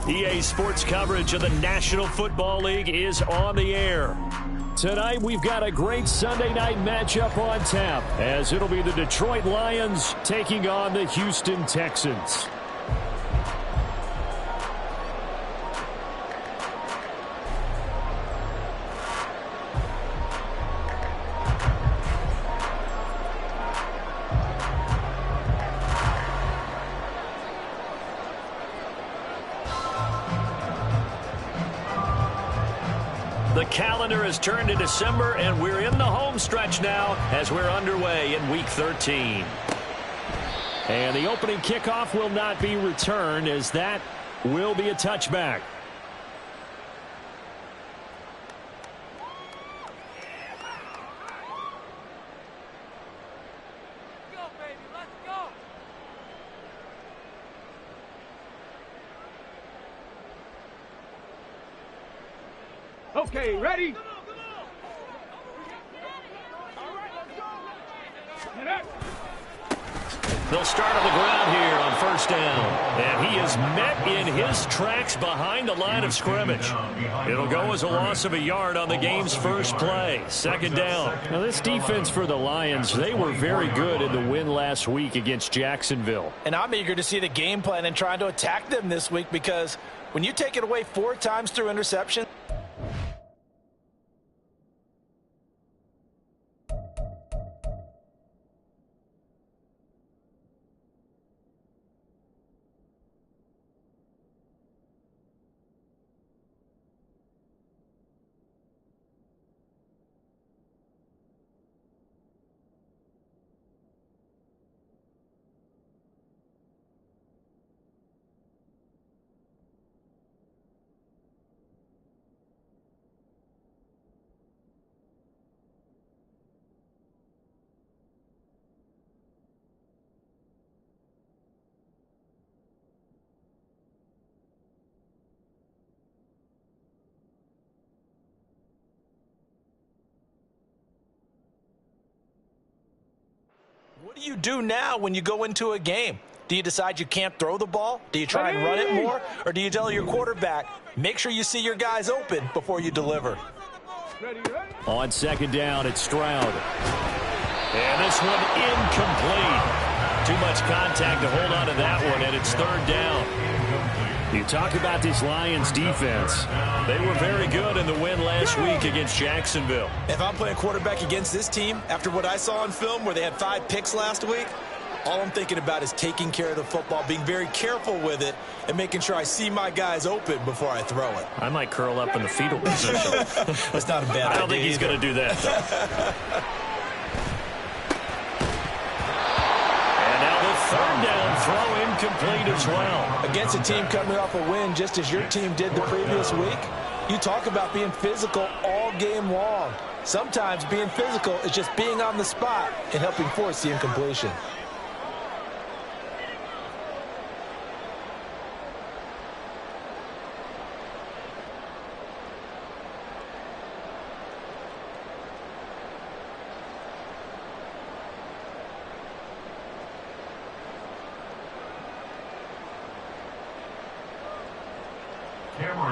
EA Sports coverage of the National Football League is on the air. Tonight, we've got a great Sunday night matchup on tap, as it'll be the Detroit Lions taking on the Houston Texans. The calendar has turned to December, and we're in the home stretch now as we're underway in Week 13. And the opening kickoff will not be returned, as that will be a touchback. Okay, ready? They'll start on the ground here on first down. And he is met in his tracks behind the line of scrimmage. It'll go as a loss of a yard on the game's first play. Second down. Now, this defense for the Lions, they were very good in the win last week against Jacksonville. And I'm eager to see the game plan and trying to attack them this week, because when you take it away 4 times through interception, what do you do now when you go into a game? Do you decide you can't throw the ball? Do you try and run it more? Or do you tell your quarterback, make sure you see your guys open before you deliver? On second down, it's Stroud. And this one incomplete. Too much contact to hold on to that one, and it's third down. You talk about this Lions defense. They were very good in the win last week against Jacksonville. If I'm playing quarterback against this team, after what I saw on film where they had 5 picks last week, all I'm thinking about is taking care of the football, being very careful with it, and making sure I see my guys open before I throw it. I might curl up in the fetal position. That's not a bad idea. I don't think he's going to do that, though. Third down throw incomplete as well. Against a team coming off a win just as your team did the previous week, you talk about being physical all game long. Sometimes being physical is just being on the spot and helping force the incompletion.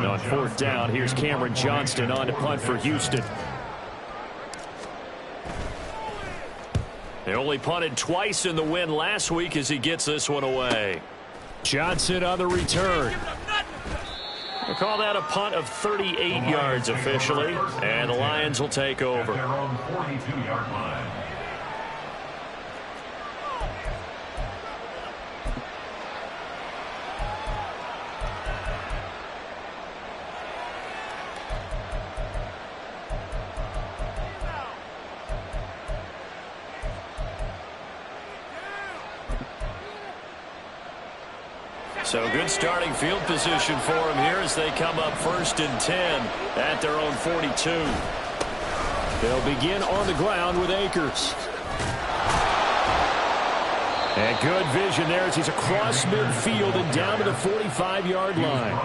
On fourth down, here's Cameron Johnston on to punt for Houston. They only punted twice in the win last week as he gets this one away. Johnson on the return. They call that a punt of 38 yards officially, and the Lions will take over. So good starting field position for them here as they come up 1st and 10 at their own 42. They'll begin on the ground with Akers. And good vision there as he's across midfield and down to the 45-yard line.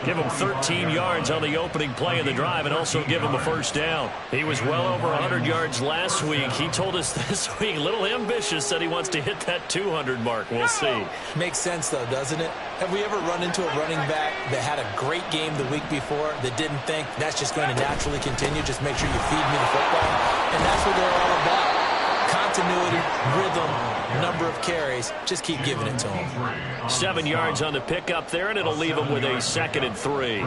Give him 13 yards on the opening play of the drive and also give him a first down. He was well over 100 yards last week. He told us this week, a little ambitious, said he wants to hit that 200 mark. We'll see. Makes sense, though, doesn't it? Have we ever run into a running back that had a great game the week before that didn't think that's just going to naturally continue? Just make sure you feed me the football. And that's what they're all about. Continuity, rhythm, number of carries. Just keep giving it to him. 7 yards on the pickup there, and it'll leave him with a 2nd and 3.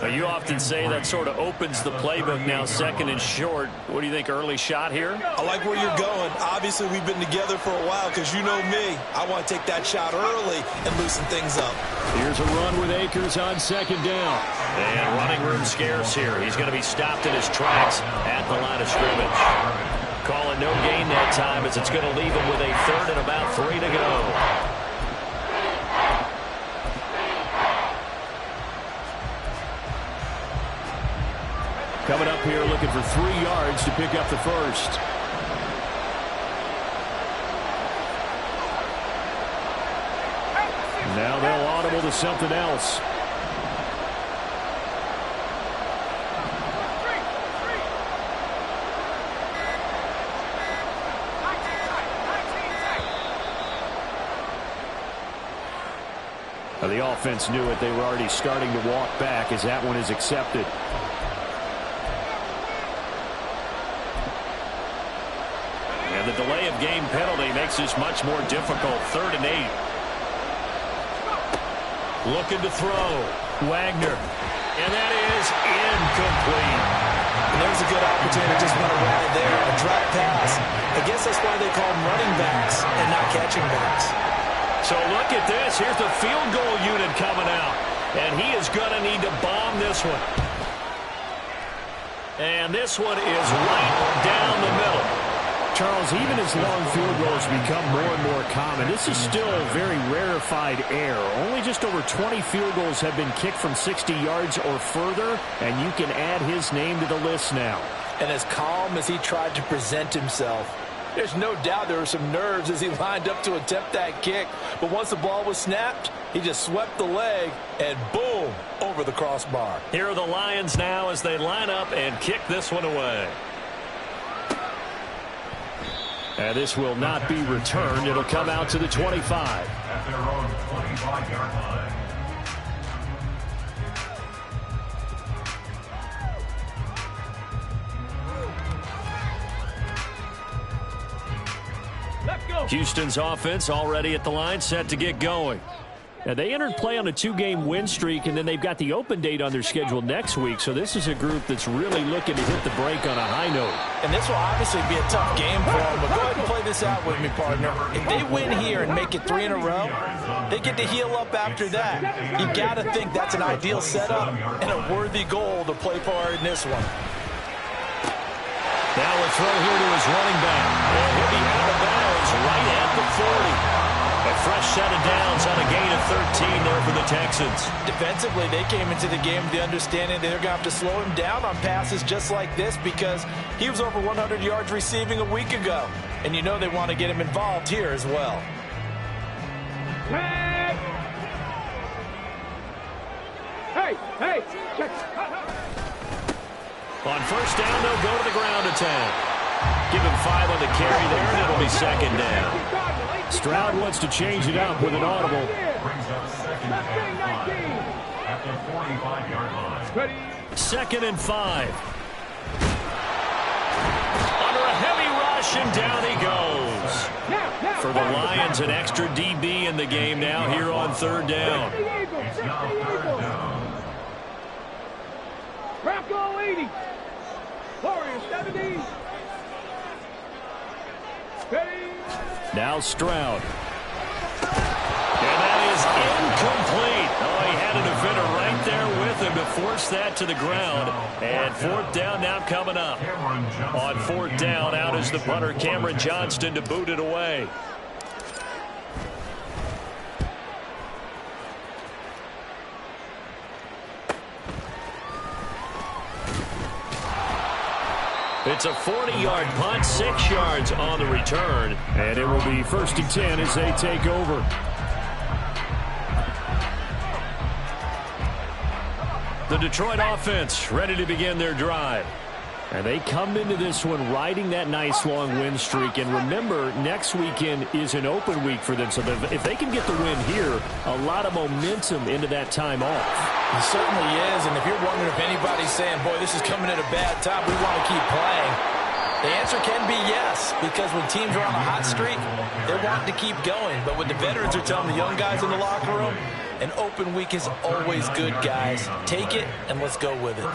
Now, you often say that sort of opens the playbook now, 2nd and short. What do you think, early shot here? I like where you're going. Obviously, we've been together for a while because you know me. I want to take that shot early and loosen things up. Here's a run with Akers on 2nd down. And running room scarce here. He's going to be stopped in his tracks at the line of scrimmage. Calling no gain that time as it's going to leave him with a 3rd and about 3 to go. Coming up here looking for 3 yards to pick up the first. Now they'll audible to something else. Now the offense knew it. They were already starting to walk back as that one is accepted. And the delay of game penalty makes this much more difficult. 3rd and 8. Looking to throw. Wagner. And that is incomplete. And there's a good opportunity to just run a ride there. A drop pass. I guess that's why they call them running backs and not catching backs. So look at this. Here's the field goal unit coming out. And he is going to need to bomb this one. And this one is right down the middle. Charles, even as long field goals become more and more common, this is still a very rarefied air. Only just over 20 field goals have been kicked from 60 yards or further, and you can add his name to the list now. And as calm as he tried to present himself, there's no doubt there were some nerves as he lined up to attempt that kick. But once the ball was snapped, he just swept the leg and boom, over the crossbar. Here are the Lions now as they line up and kick this one away. And this will not be returned. It'll come out to the 25. At their own 25-yard line. Houston's offense already at the line, set to get going. Now, they entered play on a 2-game win streak, and then they've got the open date on their schedule next week. So this is a group that's really looking to hit the break on a high note. And this will obviously be a tough game for them, but go ahead and play this out with me, partner. If they win here and make it 3 in a row, they get to heal up after that. You've got to think that's an ideal setup and a worthy goal to play for in this one. Now a throw here to his running back. And he'll be out of bounds right at the 40. A fresh set of downs on a gain of 13 there for the Texans. Defensively, they came into the game with the understanding that they're going to have to slow him down on passes just like this because he was over 100 yards receiving a week ago. And you know they want to get him involved here as well. Hey, check. On first down, they'll go to the ground attack. Give him 5 on the carry there, and it'll be 2nd down. Stroud wants to change it up with an audible. Brings up 2nd and 5 at the 45-yard line. 2nd and 5. Under a heavy rush, and down he goes. For the Lions, an extra DB in the game now here on 3rd down. It's now 3rd down. Bronco 80. Warriors 70. Now Stroud. And that is incomplete. Oh, he had a defender right there with him to force that to the ground. And 4th down now coming up. On 4th down, out is the punter, Cameron Johnston, to boot it away. It's a 40-yard punt, 6 yards on the return. And it will be 1st and 10 as they take over. The Detroit offense ready to begin their drive. And they come into this one riding that nice long win streak. And remember, next weekend is an open week for them. So if they can get the win here, a lot of momentum into that time off. It certainly is. And if you're wondering if anybody's saying, boy, this is coming at a bad time, we want to keep playing, the answer can be yes. Because when teams are on a hot streak, they're wanting to keep going. But what the veterans are telling the young guys in the locker room, an open week is always good, guys. Take it, and let's go with it.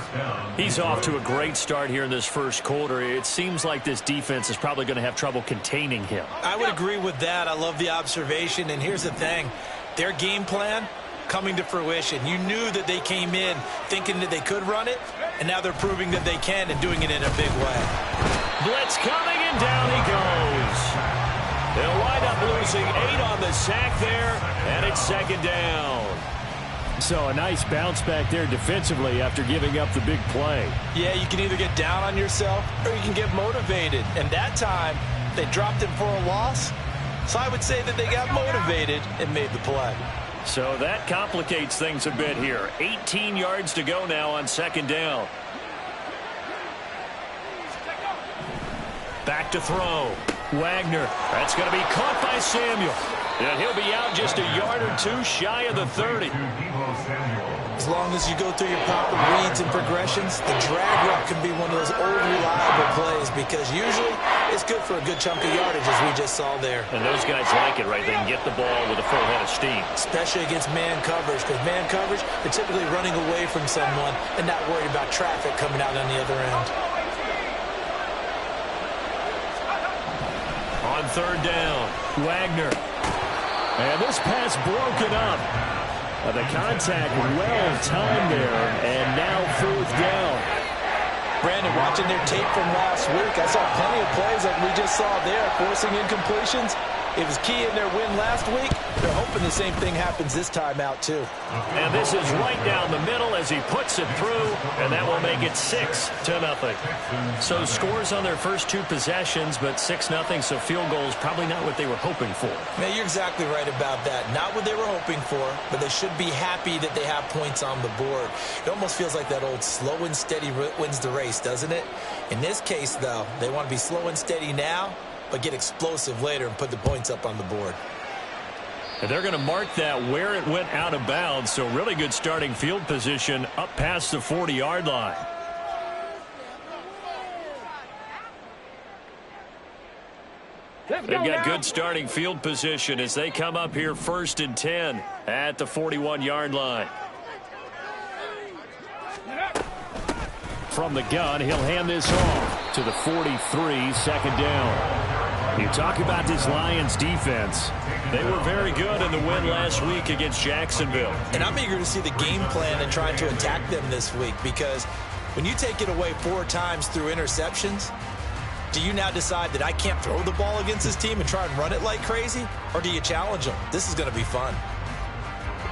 He's off to a great start here in this first quarter. It seems like this defense is probably going to have trouble containing him. I would agree with that. I love the observation. And here's the thing. Their game plan coming to fruition. You knew that they came in thinking that they could run it, and now they're proving that they can and doing it in a big way. Blitz coming, and down he goes. They'll wind up losing 8 on the sack there, and it's 2nd down. So a nice bounce back there defensively after giving up the big play. Yeah, you can either get down on yourself or you can get motivated. And that time, they dropped him for a loss. So I would say that they got motivated and made the play. So that complicates things a bit here. 18 yards to go now on 2nd down. Back to throw. Wagner. That's going to be caught by Samuel. And he'll be out just a yard or 2 shy of the 30. As long as you go through your proper reads and progressions, the drag route can be one of those old reliable plays because usually it's good for a good chunk of yardage as we just saw there. And those guys like it, right? They can get the ball with a full head of steam. Especially against man coverage, because man coverage, they're typically running away from someone and not worried about traffic coming out on the other end. On 3rd down, Wagner. And this pass broken up. The contact well timed there, and now 4th down. Brandon, watching their tape from last week, I saw plenty of plays like we just saw there, forcing incompletions. It was key in their win last week. They're hoping the same thing happens this time out, too. And this is right down the middle as he puts it through, and that will make it 6-0. So scores on their first 2 possessions, but 6-0, so field goals probably not what they were hoping for. Yeah, you're exactly right about that. Not what they were hoping for, but they should be happy that they have points on the board. It almost feels like that old slow and steady wins the race, doesn't it? In this case, though, they want to be slow and steady now, but get explosive later and put the points up on the board. And they're going to mark that where it went out of bounds, so really good starting field position up past the 40-yard line. They've got good starting field position as they come up here 1st and 10 at the 41-yard line. From the gun, he'll hand this off to the 43, 2nd down. You talk about this Lions defense. They were very good in the win last week against Jacksonville. And I'm eager to see the game plan and trying to attack them this week because when you take it away 4 times through interceptions, do you now decide that I can't throw the ball against this team and try and run it like crazy? Or do you challenge them? This is going to be fun.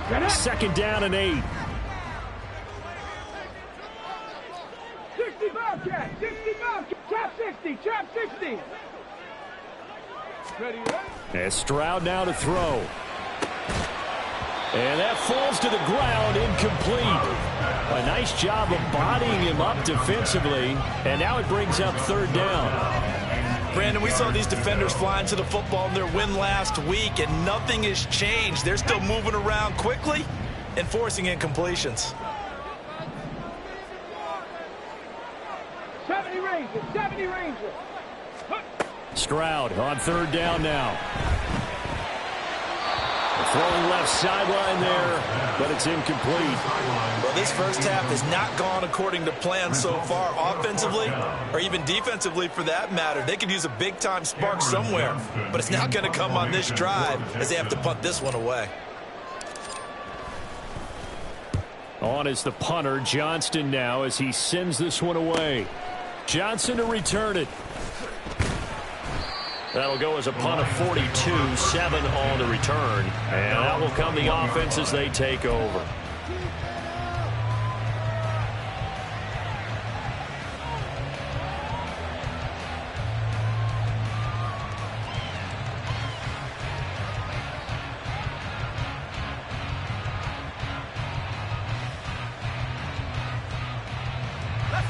2nd down and 8. 60 Bobcat, 60 Bobcat, trap 60, trap 60. Ready, right? And Stroud now to throw. And that falls to the ground, incomplete. A nice job of bodying him up defensively, and now it brings up 3rd down. Brandon, we saw these defenders flying to the football in their win last week, and nothing has changed. They're still moving around quickly and forcing incompletions. 70 Rangers, 70 Rangers. Stroud on 3rd down now. Throwing left sideline there, but it's incomplete. Well, this first half has not gone according to plan so far, offensively or even defensively for that matter. They could use a big-time spark somewhere, but it's not going to come on this drive as they have to punt this one away. On is the punter, Johnston, now as he sends this one away. Johnson to return it. That'll go as a punt of 42, 7 on the return. And out will come the offense as they take over.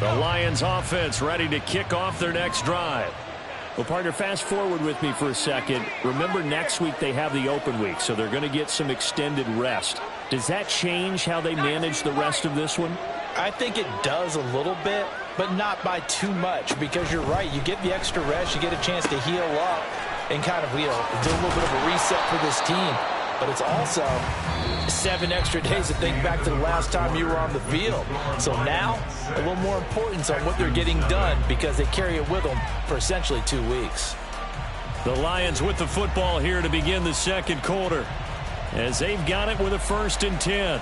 The Lions offense ready to kick off their next drive. Well, partner, fast forward with me for a second. Remember, next week they have the open week, so they're going to get some extended rest. Does that change how they manage the rest of this one? I think it does a little bit, but not by too much, because you're right. You get the extra rest, you get a chance to heal up and kind of, do a little bit of a reset for this team. But it's also 7 extra days to think back to the last time you were on the field. So now, a little more importance on what they're getting done because they carry it with them for essentially 2 weeks. The Lions with the football here to begin the second quarter, as they've got it with a 1st and 10.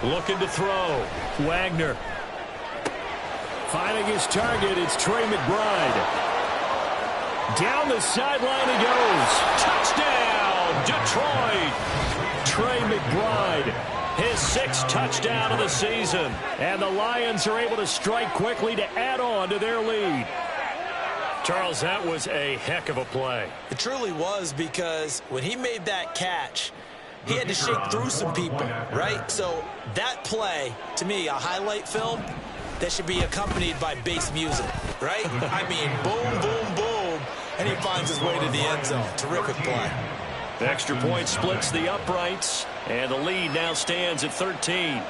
Looking to throw. Wagner. Finding his target, it's Trey McBride. Down the sideline he goes. Touchdown, Detroit. Trey McBride, his 6th touchdown of the season. And the Lions are able to strike quickly to add on to their lead. Charles, that was a heck of a play. It truly was, because when he made that catch, he had to shake through some people, right? So that play, to me, a highlight film that should be accompanied by bass music, right? I mean, boom, boom, boom, and he finds his way to the end zone. Terrific play. The extra point splits the uprights, and the lead now stands at 13.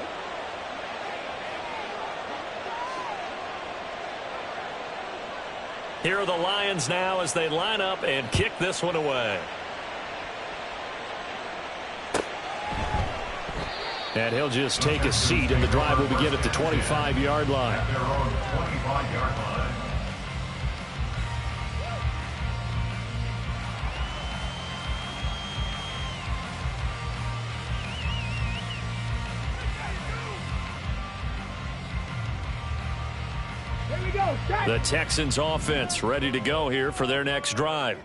Here are the Lions now as they line up and kick this one away. And he'll just take a seat, and the drive will begin at the 25-yard line. Their own 25-yard line. Here we go. The Texans offense ready to go here for their next drive.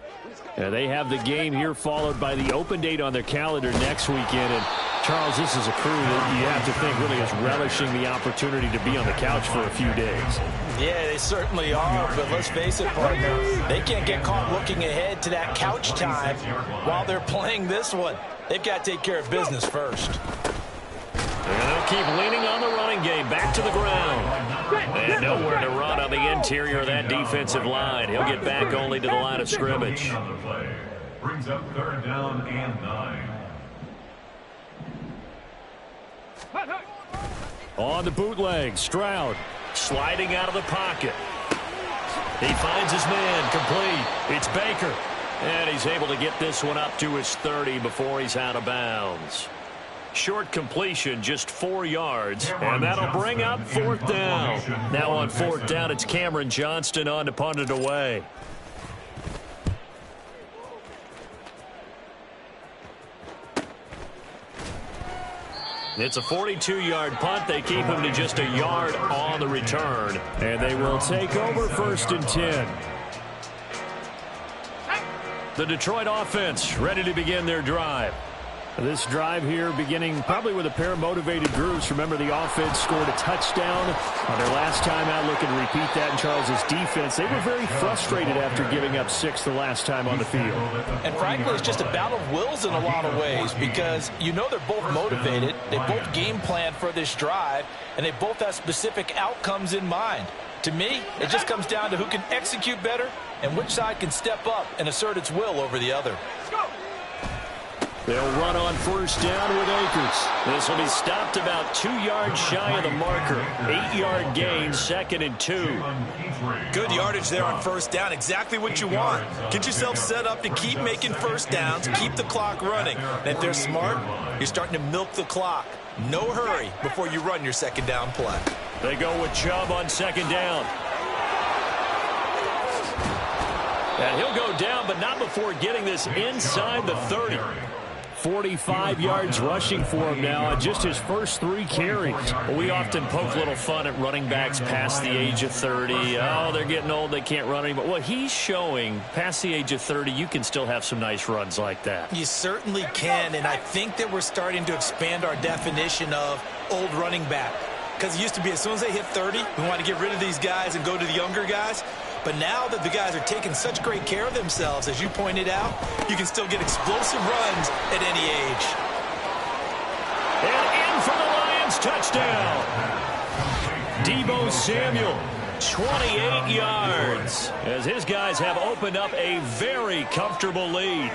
They have the game here followed by the open date on their calendar next weekend. And Charles, this is a crew that you have to think really is relishing the opportunity to be on the couch for a few days. Yeah, they certainly are, but let's face it, partner, they can't get caught looking ahead to that couch time while they're playing this one. They've got to take care of business first. And they'll keep leaning on the running game, back to the ground. And nowhere to run on the interior of that defensive line. He'll get back only to the line of scrimmage. Brings up 3rd down and 9. On the bootleg, Stroud sliding out of the pocket. He finds his man, complete. It's Baker. And he's able to get this one up to his 30 before he's out of bounds. Short completion, just 4 yards, and that'll bring up 4th down. Now on 4th down, it's Cameron Johnston on to punt it away. It's a 42-yard punt. They keep him to just a yard on the return, and they will take over 1st and 10. The Detroit offense ready to begin their drive. This drive here beginning probably with a pair of motivated groups. Remember, the offense scored a touchdown on their last time out. Looking to repeat that in Charles's defense. They were very frustrated after giving up 6 the last time on the field. And frankly, it's just a battle of wills in a lot of ways, because they're both motivated. They both game plan for this drive, and they both have specific outcomes in mind. To me, it just comes down to who can execute better and which side can step up and assert its will over the other. They'll run on 1st down with Akers. This will be stopped about 2 yards shy of the marker. 8-yard gain, 2nd and 2. Good yardage there on 1st down. Exactly what you want. Get yourself set up to keep making 1st downs, keep the clock running. And if they're smart, you're starting to milk the clock. No hurry before you run your 2nd down play. They go with Chubb on 2nd down. And he'll go down, but not before getting this inside the 30. 45 yards rushing for him now on just his first 3 carries. Well, we often poke a little fun at running backs past the age of 30. Oh, they're getting old, they can't run anymore. Well, he's showing past the age of 30, you can still have some nice runs like that. You certainly can, and I think that we're starting to expand our definition of old running back. Because it used to be as soon as they hit 30, we want to get rid of these guys and go to the younger guys. But now that the guys are taking such great care of themselves, as you pointed out, you can still get explosive runs at any age. And in for the Lions, touchdown. Deebo Samuel, 28 yards, as his guys have opened up a very comfortable lead.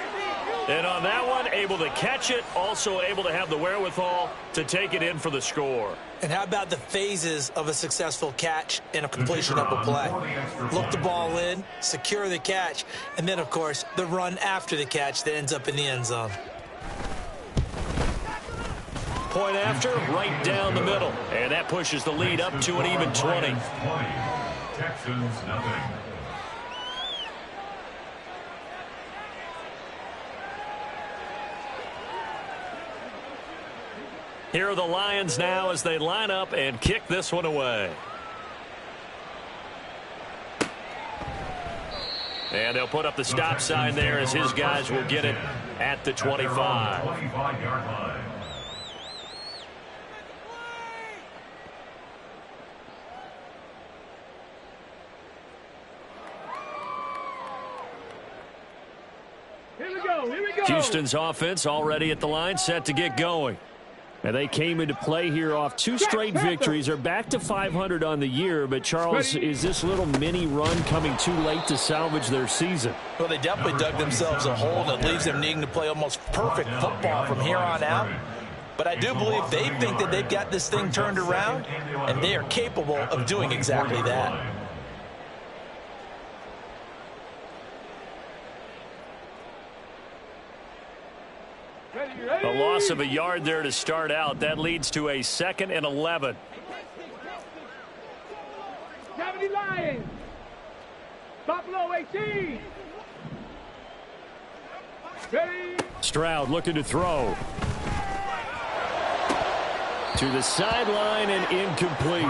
And on that one, able to catch it, also able to have the wherewithal to take it in for the score. And how about the phases of a successful catch and a completion of a play? Look the ball in, secure the catch, and then, of course, the run after the catch that ends up in the end zone. Point after, right down the middle. And that pushes the lead up to an even 20. Texans, nothing. Here are the Lions now as they line up and kick this one away. And they'll put up the stop sign there as his guys will get it at the 25. 25-yard line. Here we go. Here we go. Houston's offense already at the line, set to get going. And they came into play here off 2 straight victories. They're back to 500 on the year. But, Charles, is this little mini run coming too late to salvage their season? Well, they definitely dug themselves a hole that leaves them needing to play almost perfect football from here on out. But I do believe they think that they've got this thing turned around, and they are capable of doing exactly that. A loss of a yard there to start out. That leads to a 2nd and 11. 70 Lions. Buffalo 18. Ready. Stroud looking to throw. To the sideline and incomplete.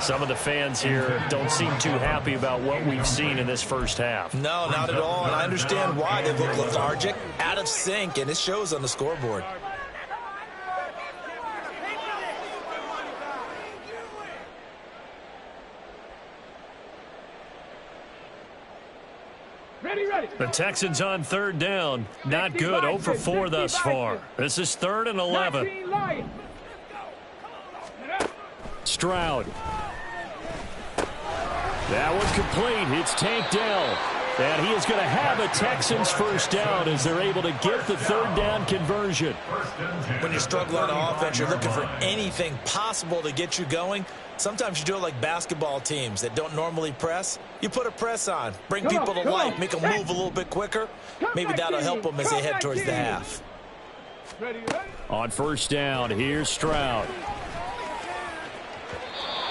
Some of the fans here don't seem too happy about what we've seen in this first half. No, not at all, and I understand why. They look lethargic, out of sync, and it shows on the scoreboard. Ready, ready. The Texans on 3rd down. Not good. 0 for 4 thus far. This is 3rd and 11. 19 Lions. Stroud. That one's complete. It's Tank Dell. And he is going to have a Texans first down as they're able to get the 3rd down conversion. When you struggle on offense, you're looking for anything possible to get you going. Sometimes you do it like basketball teams that don't normally press. You put a press on, bring people to life, make them move a little bit quicker. Maybe that'll help them as they head towards the half. Ready, ready. On 1st down, here's Stroud.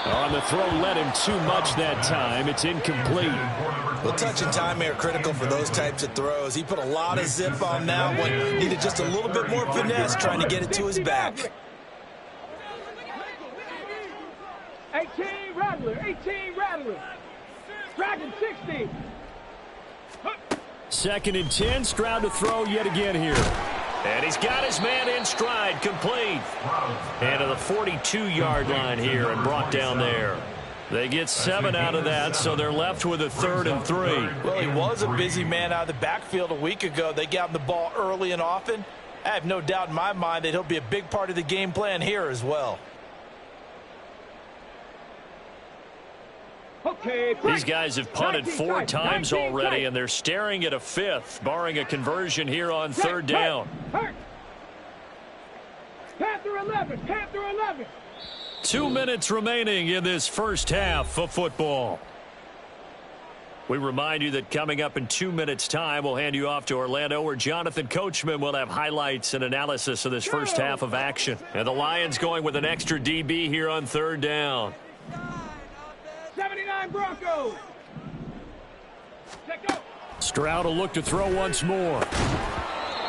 On the throw, led him too much that time. It's incomplete. Well, touch and timing are critical for those types of throws. He put a lot of zip on that one. Needed just a little bit more finesse trying to get it to his back. 18 Rattler. 18 Rattler. Dragon 60. 2nd and 10. Stroud to throw yet again here. And he's got his man in stride, complete. And to the 42-yard line here and brought down there. They get 7 out of that, so they're left with a 3rd and 3. Well, he was a busy man out of the backfield a week ago. They got him the ball early and often. I have no doubt in my mind that he'll be a big part of the game plan here as well. Okay, These guys have punted 4 times already, and they're staring at a 5th, barring a conversion here on 3rd down. Panther 11. Panther 11. 2 minutes remaining in this first half of football. We remind you that coming up in 2 minutes' time, we'll hand you off to Orlando, where Jonathan Coachman will have highlights and analysis of this first half of action. And the Lions going with an extra DB here on 3rd down. 79 Broncos. Check go. Stroud will look to throw once more.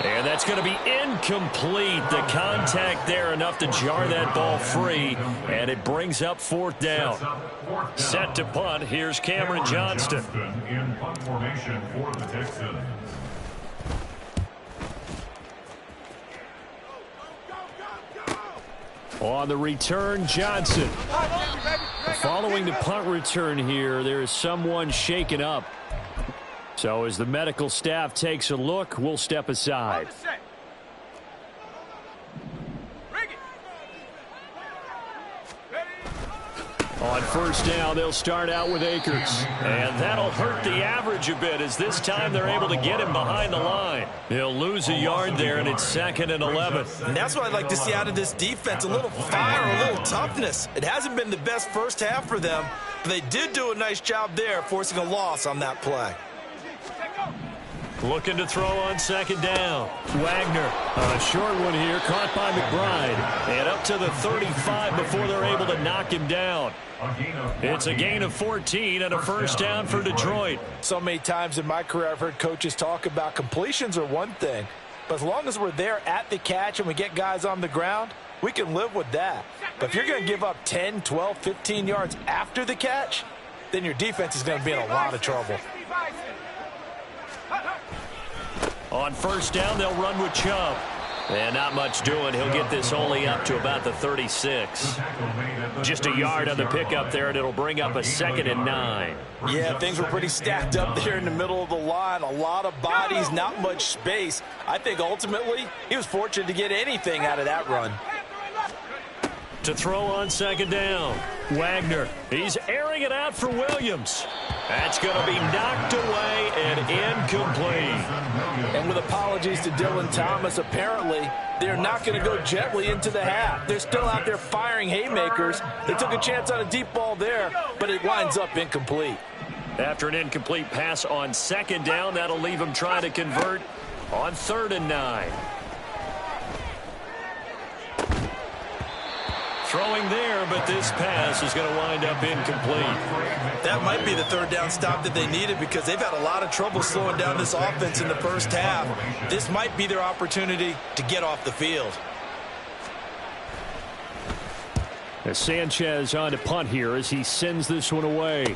And that's going to be incomplete. The contact there enough to jar that ball free, and it brings up fourth down. Set to punt. Here's Cameron Johnston. In punt formation for the Texans. On the return, Johnson. Following the punt return here, there is someone shaken up. So as the medical staff takes a look, we'll step aside. On first down, they'll start out with Akers. And that'll hurt the average a bit, as this time they're able to get him behind the line. He'll lose a yard there, and it's 2nd and 11. And that's what I'd like to see out of this defense, a little fire, a little toughness. It hasn't been the best first half for them, but they did do a nice job there, forcing a loss on that play. Looking to throw on 2nd down. Wagner on a short one here, caught by McBride. And up to the 35 before they're able to knock him down. It's a gain of 14 and a first down for Detroit. So many times in my career I've heard coaches talk about completions are one thing, but as long as we're there at the catch and we get guys on the ground, we can live with that. But if you're going to give up 10, 12, 15 yards after the catch, then your defense is going to be in a lot of trouble. On first down, they'll run with Chubb. And not much doing. He'll get this only up to about the 36. Just a yard on the pickup there, and it'll bring up a 2nd and 9. Yeah, things were pretty stacked up there in the middle of the line. A lot of bodies, not much space. I think ultimately he was fortunate to get anything out of that run. To throw on 2nd down, Wagner. He's airing it out for Williams. That's going to be knocked away and incomplete. And with apologies to Dylan Thomas, apparently they're not going to go gently into the half. They're still out there firing haymakers. They took a chance on a deep ball there, but it winds up incomplete. After an incomplete pass on 2nd down, that'll leave them trying to convert on 3rd and 9. Throwing there, but this pass is going to wind up incomplete. That might be the 3rd down stop that they needed, because they've had a lot of trouble slowing down this offense in the first half. This might be their opportunity to get off the field. As Sanchez on to punt here as he sends this one away.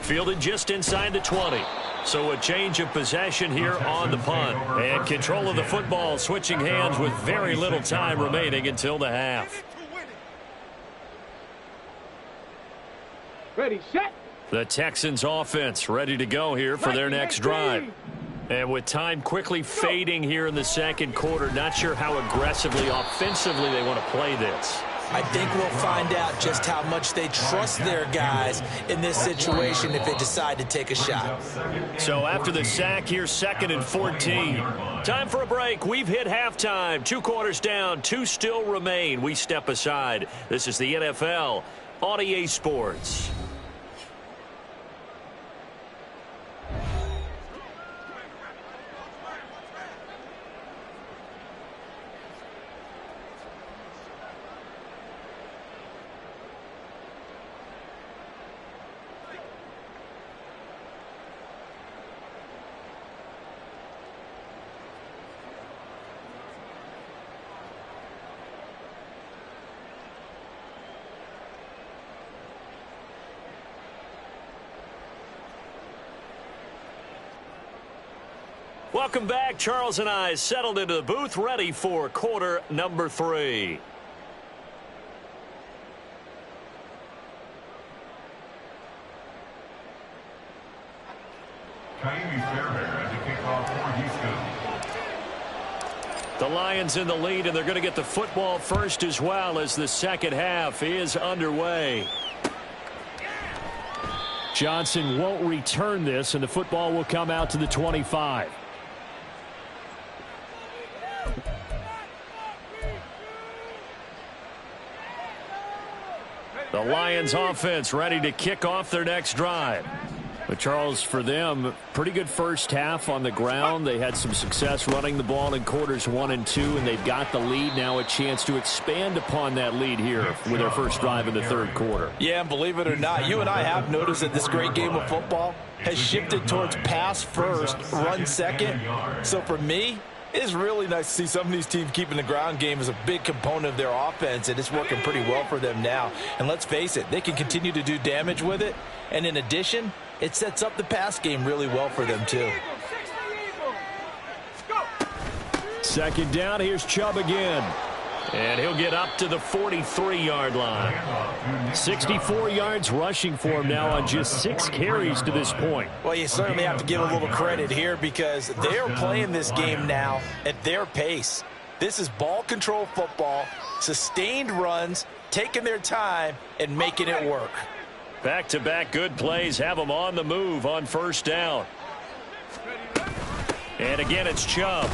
Fielded just inside the 20. So a change of possession here on the punt. And control of the football switching hands with very little time remaining until the half. Ready, set. The Texans offense ready to go here for their next drive. And with time quickly fading here in the 2nd quarter, not sure how aggressively, offensively they want to play this. I think we'll find out just how much they trust their guys in this situation if they decide to take a shot. So after the sack here, 2nd and 14. Time for a break. We've hit halftime. 2 quarters down, 2 still remain. We step aside. This is the NFL on EA Sports. Welcome back. Charles and I settled into the booth, ready for quarter number 3. The Lions in the lead, and they're going to get the football first as well as the 2nd half is underway. Johnson won't return this, and the football will come out to the 25. The Lions offense ready to kick off their next drive. But Charles, for them, pretty good first half on the ground. They had some success running the ball in quarters 1 and 2, and they've got the lead now, a chance to expand upon that lead here with their first drive in the 3rd quarter. Yeah, and believe it or not, you and I have noticed that this great game of football has shifted towards pass first, run second. So for me, It's really nice to see some of these teams keeping the ground game as a big component of their offense, and it's working pretty well for them now. And let's face it, they can continue to do damage with it. And in addition, it sets up the pass game really well for them too. Second down, here's Chubb again. And he'll get up to the 43-yard line. 64 yards rushing for him now on just 6 carries to this point. Well, you certainly have to give a little credit here because they are playing this game now at their pace. This is ball control football, sustained runs, taking their time, and making it work. Back-to-back good plays have them on the move on first down. And again, it's Chubb.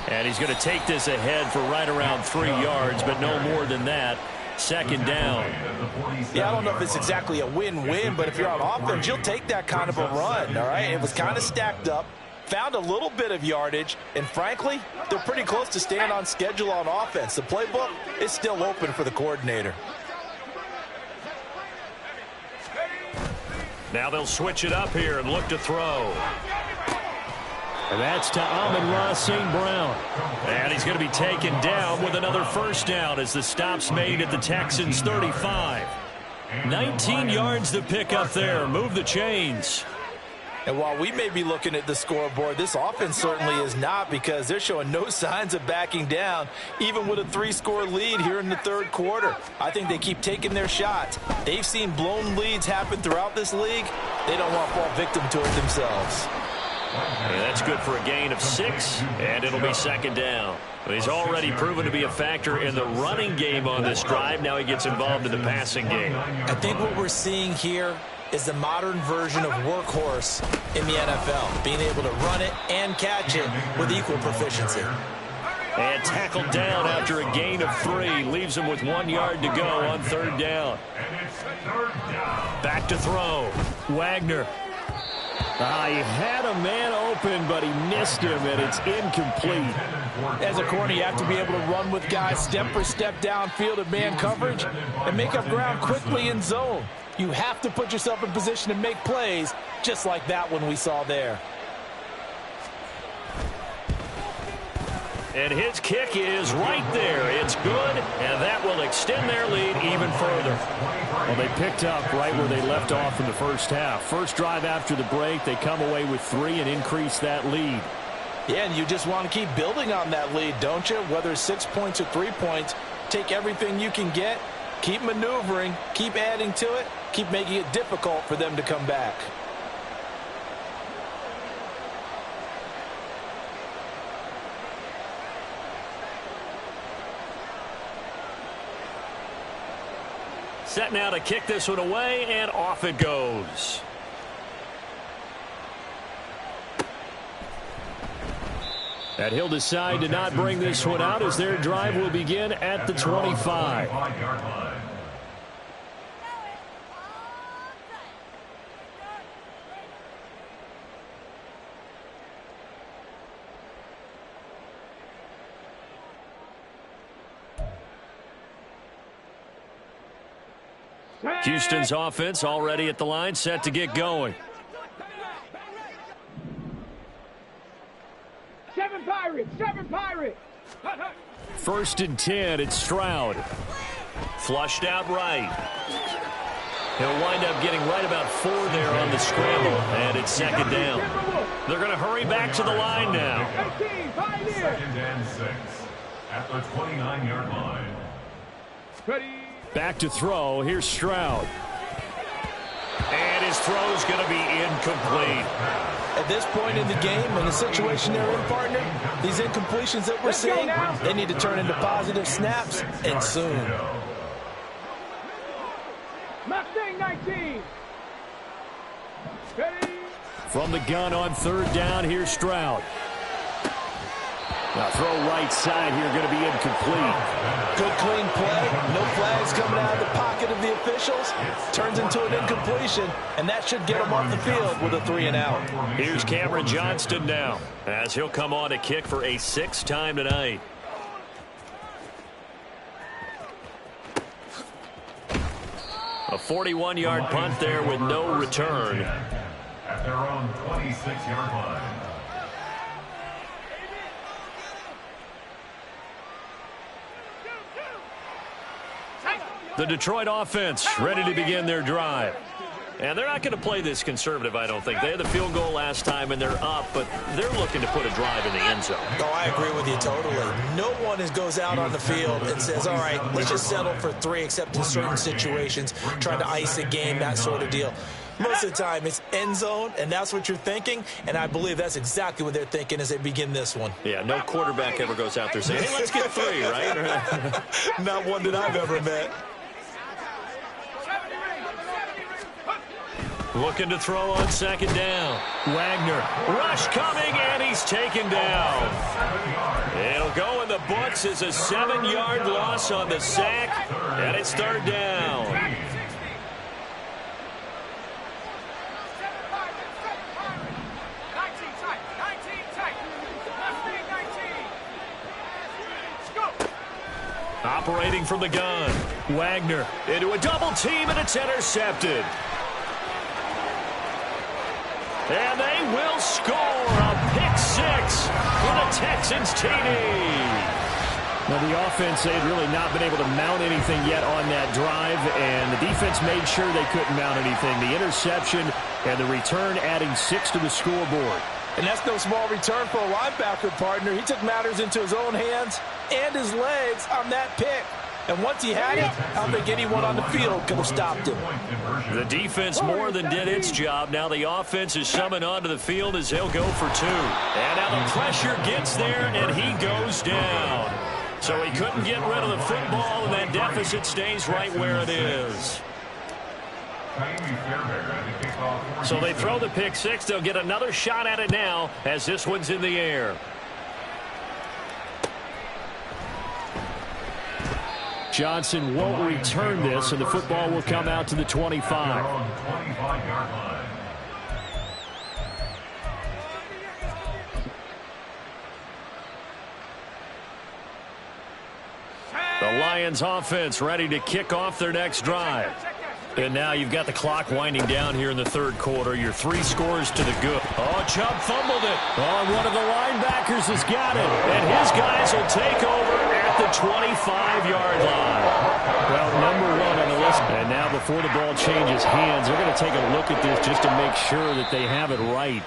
And he's going to take this ahead for right around 3 yards, but no more than that. Second down. Yeah, I don't know if it's exactly a win-win, but if you're on offense, you'll take that kind of a run, all right? It was kind of stacked up, found a little bit of yardage, and frankly, they're pretty close to staying on schedule on offense. The playbook is still open for the coordinator. Now they'll switch it up here and look to throw. And that's to Amon-Ra St. Brown. And he's going to be taken down with another first down as the stop's made at the Texans' 35. 19 yards to pick up there. Move the chains. And while we may be looking at the scoreboard, this offense certainly is not because they're showing no signs of backing down, even with a 3-score lead here in the third quarter. I think they keep taking their shots. They've seen blown leads happen throughout this league. They don't want to fall victim to it themselves. And that's good for a gain of 6, and it'll be second down. He's already proven to be a factor in the running game on this drive. Now he gets involved in the passing game. I think what we're seeing here is the modern version of workhorse in the NFL, being able to run it and catch it with equal proficiency. And tackled down after a gain of 3. Leaves him with 1 yard to go on third down. Back to throw. Wagner. He had a man open, but he missed him, and it's incomplete. As a corner, you have to be able to run with guys step for step downfield at man coverage and make up ground quickly in zone. You have to put yourself in position to make plays, just like that one we saw there. And his kick is right there. It's good, and that will extend their lead even further. Well, they picked up right where they left off in the first half. First drive after the break, they come away with 3 and increase that lead. Yeah, and you just want to keep building on that lead, don't you? Whether it's 6 points or 3 points, take everything you can get, keep maneuvering, keep adding to it, keep making it difficult for them to come back. Set now to kick this one away, and off it goes. And he'll decide to not bring this one out as their drive will begin at the 25. Houston's offense already at the line, set to get going. 7 Pirates, 7 Pirates. First and 10, it's Stroud. Flushed out right. He'll wind up getting right about 4 there on the scramble, and it's second down. They're going to hurry back to the line now. 18, Pioneer. Second and 6 at the 29-yard line. Ready. Back to throw. Here's Stroud. And his throw's going to be incomplete. At this point in the game, in the situation they're in, partner, these incompletions that we're seeing, they need to turn into positive snaps, and soon. Mustang 19. Ready. From the gun on third down, here's Stroud. Now throw right side here, going to be incomplete. Good clean play. No flags coming out of the pocket of the officials. Turns into an incompletion, and that should get him off the field with a 3 and out. Here's Cameron Johnston now, as he'll come on to kick for a 6th time tonight. A 41-yard punt there with no return. At their own 26-yard line. The Detroit offense ready to begin their drive. And they're not going to play this conservative, I don't think. They had the field goal last time, and they're up, but they're looking to put a drive in the end zone. Oh, I agree with you totally. No one goes out on the field and says, all right, let's just settle for 3, except in certain situations, trying to ice a game, that sort of deal. Most of the time, it's end zone, and that's what you're thinking, and I believe that's exactly what they're thinking as they begin this one. Yeah, no quarterback ever goes out there saying, hey, let's get 3, right? Not one that I've ever met. Looking to throw on second down. Wagner, rush coming, and he's taken down. It'll go in the books as a 7-yard loss on the sack, and it's third down. Operating from the gun. Wagner into a double team, and it's intercepted. And they will score a pick 6 for the Texans TD. Now, the offense, they had really not been able to mount anything yet on that drive, and the defense made sure they couldn't mount anything. The interception and the return adding 6 to the scoreboard. And that's no small return for a linebacker, partner. He took matters into his own hands and his legs on that pick. And once he had it, I don't think anyone on the field could have stopped him. The defense more than did its job. Now the offense is summoned onto the field as they'll go for 2. And now the pressure gets there, and he goes down. So he couldn't get rid of the football, and that deficit stays right where it is. So they throw the pick 6. They'll get another shot at it now as this one's in the air. Johnson won't return this, and the football will come out to the 25. The Lions offense ready to kick off their next drive. And now you've got the clock winding down here in the third quarter. Your 3 scores to the good. Oh, Chubb fumbled it. Oh, one of the linebackers has got it. And his guys will take over at the 25-yard line. Well, number 1 on the list. And now before the ball changes hands, they're going to take a look at this just to make sure that they have it right.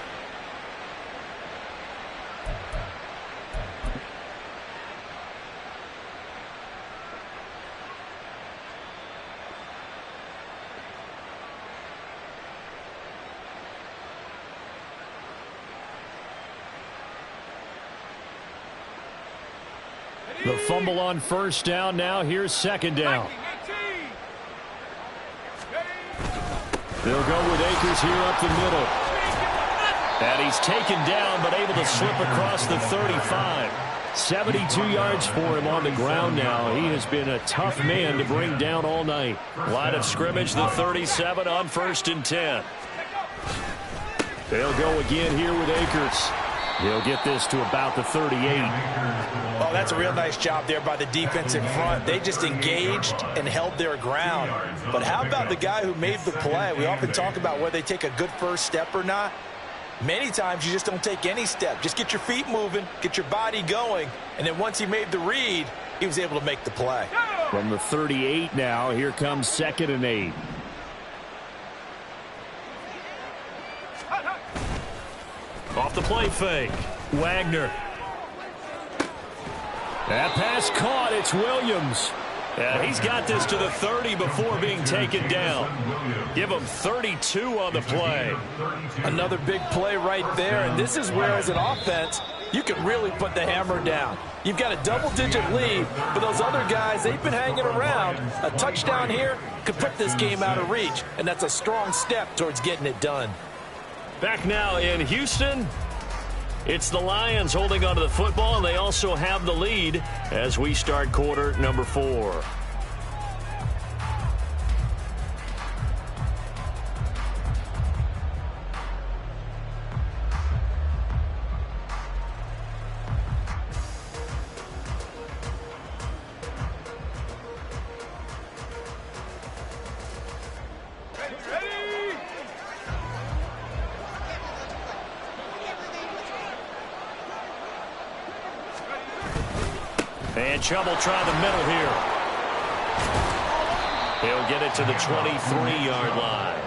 The fumble on first down. Now here's second down. They'll go with Akers here up the middle. And he's taken down but able to slip across the 35. 72 yards for him on the ground now. He has been a tough man to bring down all night. Line of scrimmage, the 37 on 1st and 10. They'll go again here with Akers. He'll get this to about the 38. Oh, that's a real nice job there by the defense in front. They just engaged and held their ground. But how about the guy who made the play? We often talk about whether they take a good first step or not. Many times you just don't take any step. Just get your feet moving, get your body going, and then once he made the read, he was able to make the play. From the 38 now, here comes 2nd and 8. Off the play fake. Wagner. That pass caught. It's Williams. And he's got this to the 30 before being taken down. Give him 32 on the play. Another big play right there. And this is where, as an offense, you can really put the hammer down. You've got a double-digit lead, but those other guys, they've been hanging around. A touchdown here could put this game out of reach, and that's a strong step towards getting it done. Back now in Houston, it's the Lions holding onto the football, and they also have the lead as we start quarter number 4. And Chubb will try the middle here. He'll get it to the 23-yard line.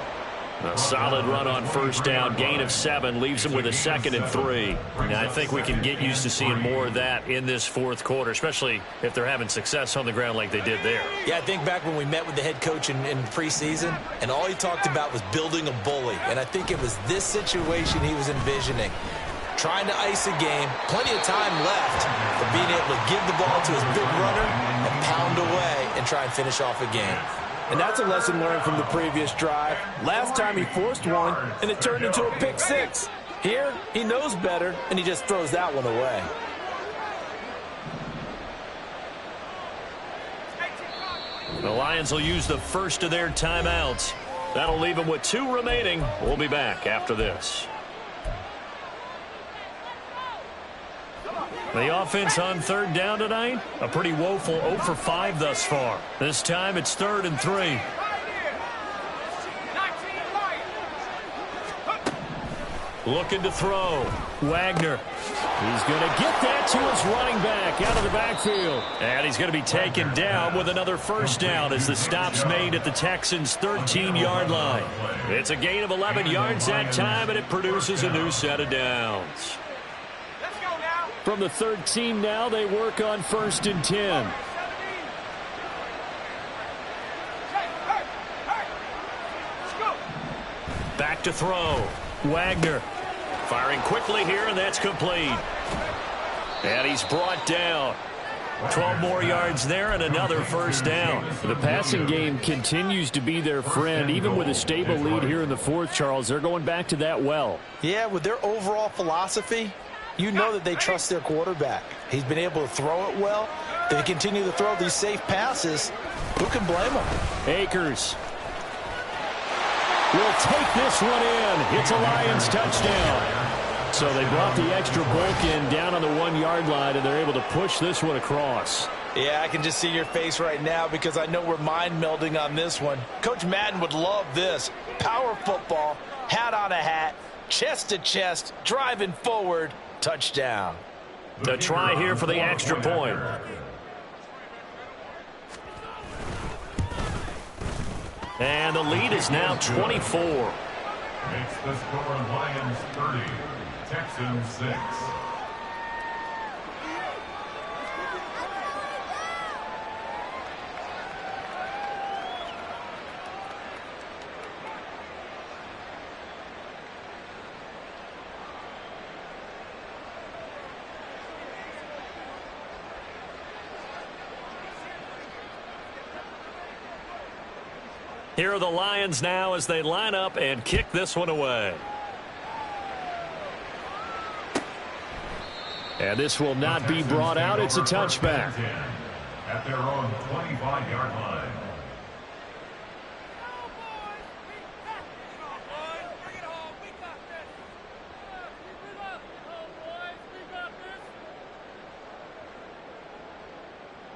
A solid run on first down. Gain of 7 leaves him with a 2nd and 3. Now, I think we can get used to seeing more of that in this fourth quarter, especially if they're having success on the ground like they did there. Yeah, I think back when we met with the head coach in preseason, and all he talked about was building a bully. And I think it was this situation he was envisioning. Trying to ice a game, plenty of time left, but being able to give the ball to his big runner and pound away and try and finish off a game. And that's a lesson learned from the previous drive. Last time he forced one, and it turned into a pick 6. Here, he knows better, and he just throws that one away. The Lions will use the first of their timeouts. That'll leave them with 2 remaining. We'll be back after this. The offense on third down tonight, a pretty woeful 0 for 5 thus far. This time it's 3rd and 3. Looking to throw. Wagner. He's going to get that to his running back out of the backfield. And he's going to be taken down with another first down as the stop's made at the Texans' 13-yard line. It's a gain of 11 yards that time, and it produces a new set of downs. From the 13 now, they work on 1st and 10. Back to throw. Wagner firing quickly here, and that's complete. And he's brought down. 12 more yards there and another first down. The passing game continues to be their friend. Even with a stable lead here in the fourth, Charles, they're going back to that well. Yeah, with their overall philosophy, you know that they trust their quarterback. He's been able to throw it well. They continue to throw these safe passes. Who can blame them? Akers will take this one in. It's a Lions touchdown. So they brought the extra bulk in down on the 1-yard line, and they're able to push this one across. Yeah, I can just see your face right now because I know we're mind melding on this one. Coach Madden would love this. Power football, hat on a hat, chest to chest, driving forward, touchdown. The try here for the extra point. And the lead is now 24. Makes the score Lions 30, Texans 6. Here are the Lions now as they line up and kick this one away. And this will not be brought out. It's a touchback. At their own 25-yard line.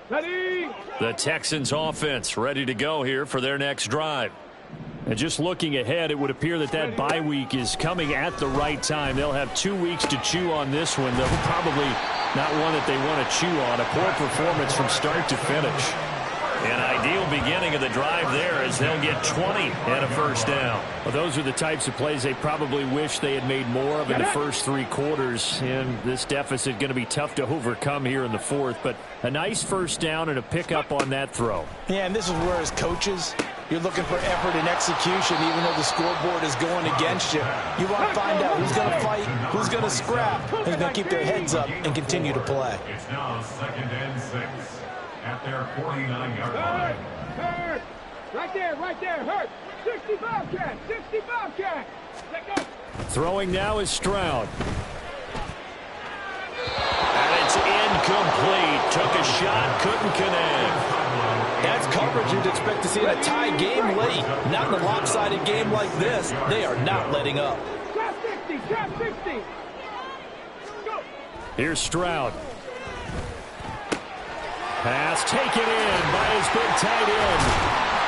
Ready? The Texans offense ready to go here for their next drive. And just looking ahead, it would appear that that bye week is coming at the right time. They'll have 2 weeks to chew on this one. They'll probably not one that they want to chew on. A poor performance from start to finish. An ideal beginning of the drive there as they'll get 20 and a first down. Well, those are the types of plays they probably wish they had made more of in the first 3 quarters. And this deficit going to be tough to overcome here in the fourth. But a nice first down and a pickup on that throw. Yeah, and this is where as coaches, you're looking for effort and execution even though the scoreboard is going against you. You want to find out who's going to fight, who's going to scrap, who's going to keep their heads up and continue to play. It's now 2nd and 6 at their 49-yard line. Hurt! Right there, hurt! 60 Bobcat! 60 Bobcat! Let go! Throwing now is Stroud. And it's incomplete. Took a shot, couldn't connect. That's coverage you'd expect to see in a tie game late. Not in a lopsided game like this. They are not letting up. Trap 60! Trap 60! Go! Here's Stroud. Pass taken in by his big tight end.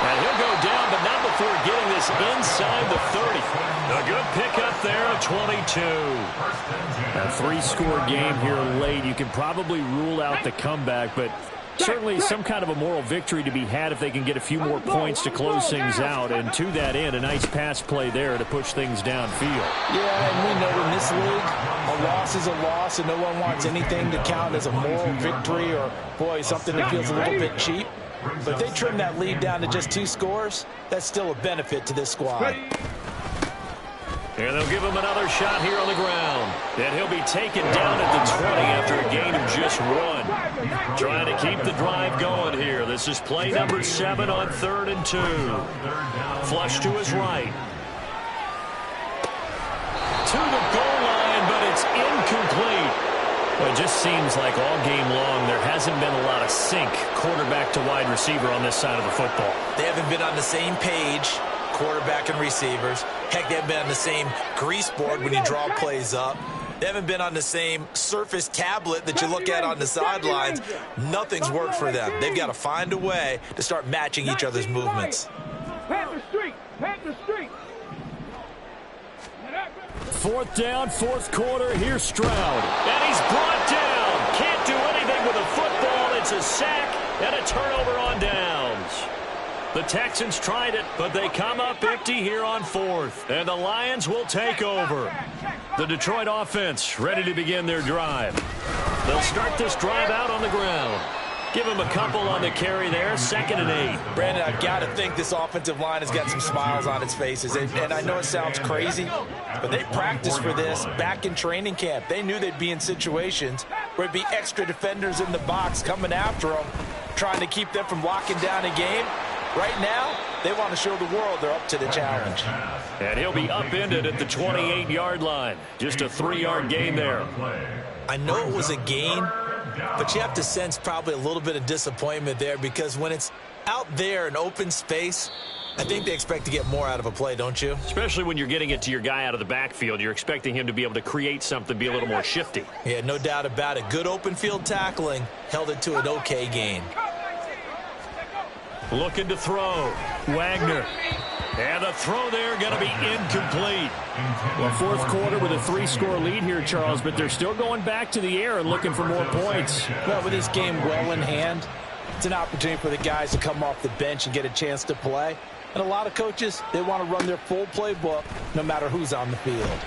And he'll go down, but not before getting this inside the 30. A good pickup there at 22. A 3-score game here late. You can probably rule out the comeback, but Certainly some kind of a moral victory to be had if they can get a few more points to close things out. And to that end, a nice pass play there to push things downfield. Yeah, and we know in this league, a loss is a loss, and no one wants anything to count as a moral victory or, boy, something that feels a little bit cheap. But if they trim that lead down to just 2 scores, that's still a benefit to this squad. And they'll give him another shot here on the ground. And he'll be taken down at the 20 after a gain of just 1. Trying to keep the drive going here. This is play number 7 on 3rd and 2. Flush to his right. To the goal line, but it's incomplete. Well, it just seems like all game long there hasn't been a lot of sync quarterback to wide receiver on this side of the football. They haven't been on the same page, quarterback and receivers. Heck, they haven't been on the same grease board when you draw plays up. They haven't been on the same surface tablet that you look at on the sidelines. Nothing's worked for them. They've got to find a way to start matching each other's movements. Panther Street! Panther Street! 4th down, 4th quarter. Here's Stroud. And he's brought down. Can't do anything with a football. It's a sack and a turnover on downs. The Texans tried it, but they come up empty here on 4th. And the Lions will take over. The Detroit offense ready to begin their drive. They'll start this drive out on the ground. Give him a couple on the carry there. 2nd and 8. Brandon, I've got to think this offensive line has got some smiles on its faces. And I know it sounds crazy, but they practiced for this back in training camp. They knew they'd be in situations where it'd be extra defenders in the box coming after them, trying to keep them from locking down a game. Right now, they want to show the world they're up to the challenge. And he'll be upended at the 28-yard line. Just a 3-yard gain there. I know it was a gain, but you have to sense probably a little bit of disappointment there because when it's out there in open space, I think they expect to get more out of a play, don't you? Especially when you're getting it to your guy out of the backfield. You're expecting him to be able to create something, be a little more shifty. Yeah, no doubt about it. Good open field tackling held it to an okay gain. Looking to throw. Wagner. And the throw there going to be incomplete. Well, 4th quarter with a 3-score lead here, Charles, but they're still going back to the air and looking for more points. Well, with this game well in hand, it's an opportunity for the guys to come off the bench and get a chance to play. And a lot of coaches, they want to run their full playbook no matter who's on the field.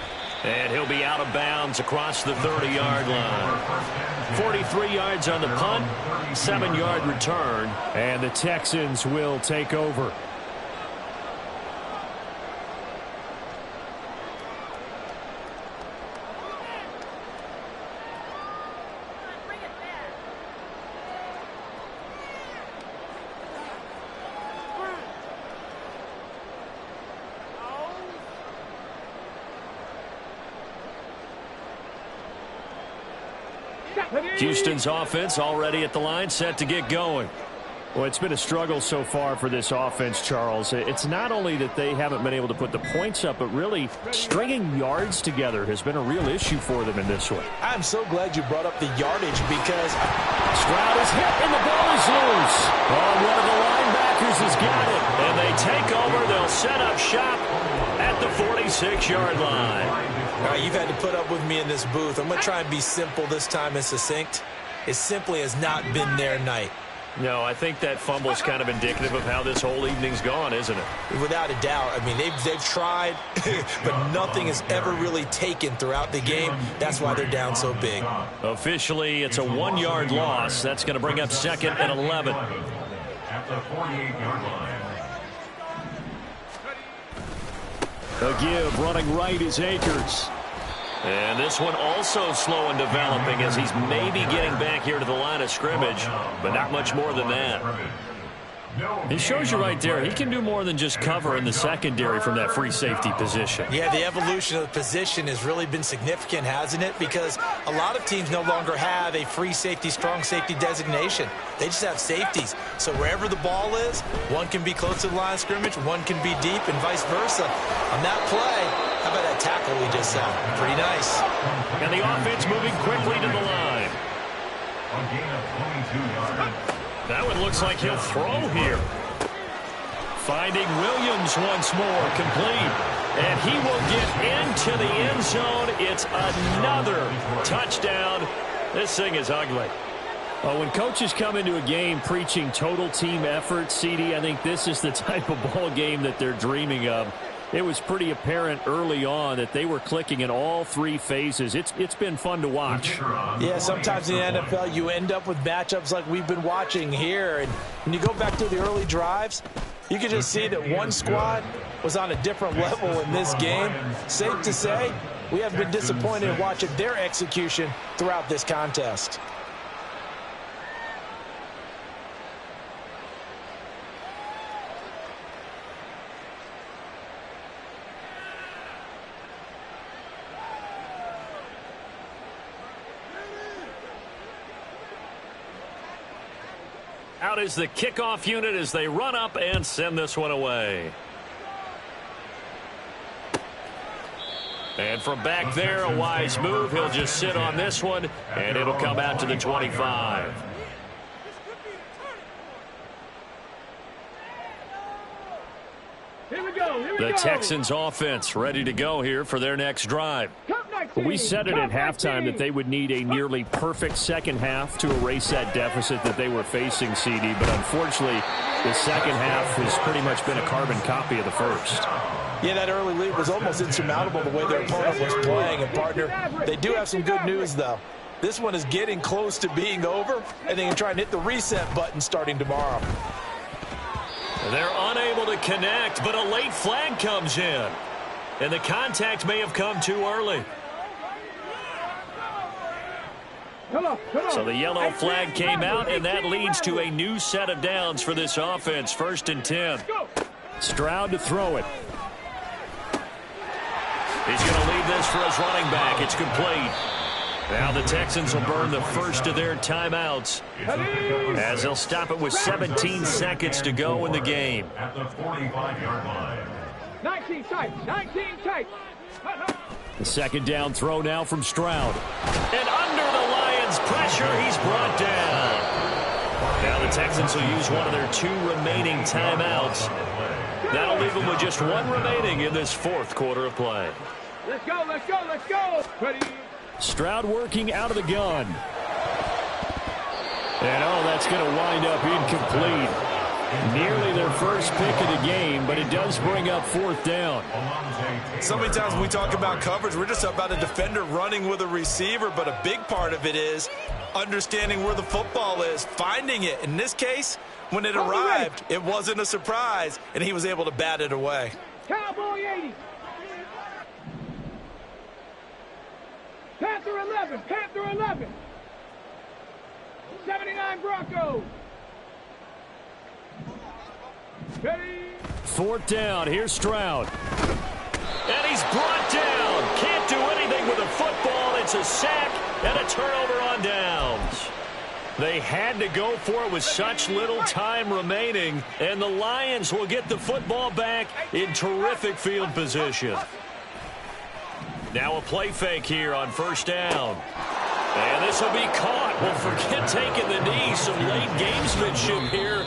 And he'll be out of bounds across the 30-yard line. 43 yards on the punt, 7-yard return. And the Texans will take over. Houston's offense already at the line, set to get going. Well, it's been a struggle so far for this offense, Charles. It's not only that they haven't been able to put the points up, but really stringing yards together has been a real issue for them in this one. I'm so glad you brought up the yardage because Stroud is hit and the ball is loose. Oh, one of the linebackers has got it. And they take over. They'll set up shop at the 46-yard line. All right, you've had to put up with me in this booth. I'm going to try and be simple this time and succinct. It simply has not been their night. No, I think that fumble's kind of indicative of how this whole evening's gone, isn't it? Without a doubt. I mean, they've tried, but nothing has ever really taken throughout the game. That's why they're down so big. Officially, it's a 1-yard loss. That's going to bring up 2nd and 11. At the 48-yard line. A give running right is Akers. And this one also slow and developing as he's maybe getting back here to the line of scrimmage, but not much more than that. It shows you right there, he can do more than just cover in the secondary from that free safety position. Yeah, the evolution of the position has really been significant, hasn't it? Because a lot of teams no longer have a free safety, strong safety designation. They just have safeties. So wherever the ball is, one can be close to the line of scrimmage, one can be deep, and vice versa. On that play, how about that tackle we just saw? Pretty nice. And the offense moving quickly to the line. A gain of 22 yards. That one looks like he'll throw here. Finding Williams once more, complete. And he will get into the end zone. It's another touchdown. This thing is ugly. Well, when coaches come into a game preaching total team effort, CD, I think this is the type of ball game that they're dreaming of. It was pretty apparent early on that they were clicking in all three phases. It's been fun to watch. Yeah, sometimes in the NFL you end up with matchups like we've been watching here. And when you go back to the early drives, you can just see that one squad was on a different level in this game. Safe to say, we have been disappointed in watching their execution throughout this contest. Out is the kickoff unit as they run up and send this one away. And from back there, a wise move. He'll just sit on this one, and it'll come out to the 25. Here we go. The Texans offense ready to go here for their next drive. We said it at halftime that they would need a nearly perfect second half to erase that deficit that they were facing, CD. But unfortunately, the second half has pretty much been a carbon copy of the first. Yeah, that early lead was almost insurmountable the way their opponent was playing. And, partner, they do have some good news, though. This one is getting close to being over, and they can try and hit the reset button starting tomorrow. They're unable to connect, but a late flag comes in. And the contact may have come too early. So the yellow flag came out, and that leads to a new set of downs for this offense. 1st and 10. Stroud to throw it. He's going to leave this for his running back. It's complete. Now the Texans will burn the first of their timeouts as they'll stop it with 17 seconds to go in the game. At the 45-yard line. 19 tight. 19 tight. The second down throw now from Stroud. And under the Lions' pressure, he's brought down. Now the Texans will use one of their 2 remaining timeouts. That'll leave them with just 1 remaining in this 4th quarter of play. Let's go, let's go, let's go. Ready. Stroud working out of the gun. And, that's going to wind up incomplete. Nearly their first pick of the game, but it does bring up 4th down. So many times when we talk about coverage, we're just about a defender running with a receiver, but a big part of it is understanding where the football is, finding it. In this case, when it arrived, it wasn't a surprise, and he was able to bat it away. Cowboy 80. Panther 11. Panther 11. 79 Broncos. Ready. 4th down. Here's Stroud. And he's brought down. Can't do anything with a football. It's a sack and a turnover on downs. They had to go for it with such little time remaining, and the Lions will get the football back in terrific field position. Now a play fake here on 1st down. And this will be caught. Well, forget taking the knee. Some late gamesmanship here.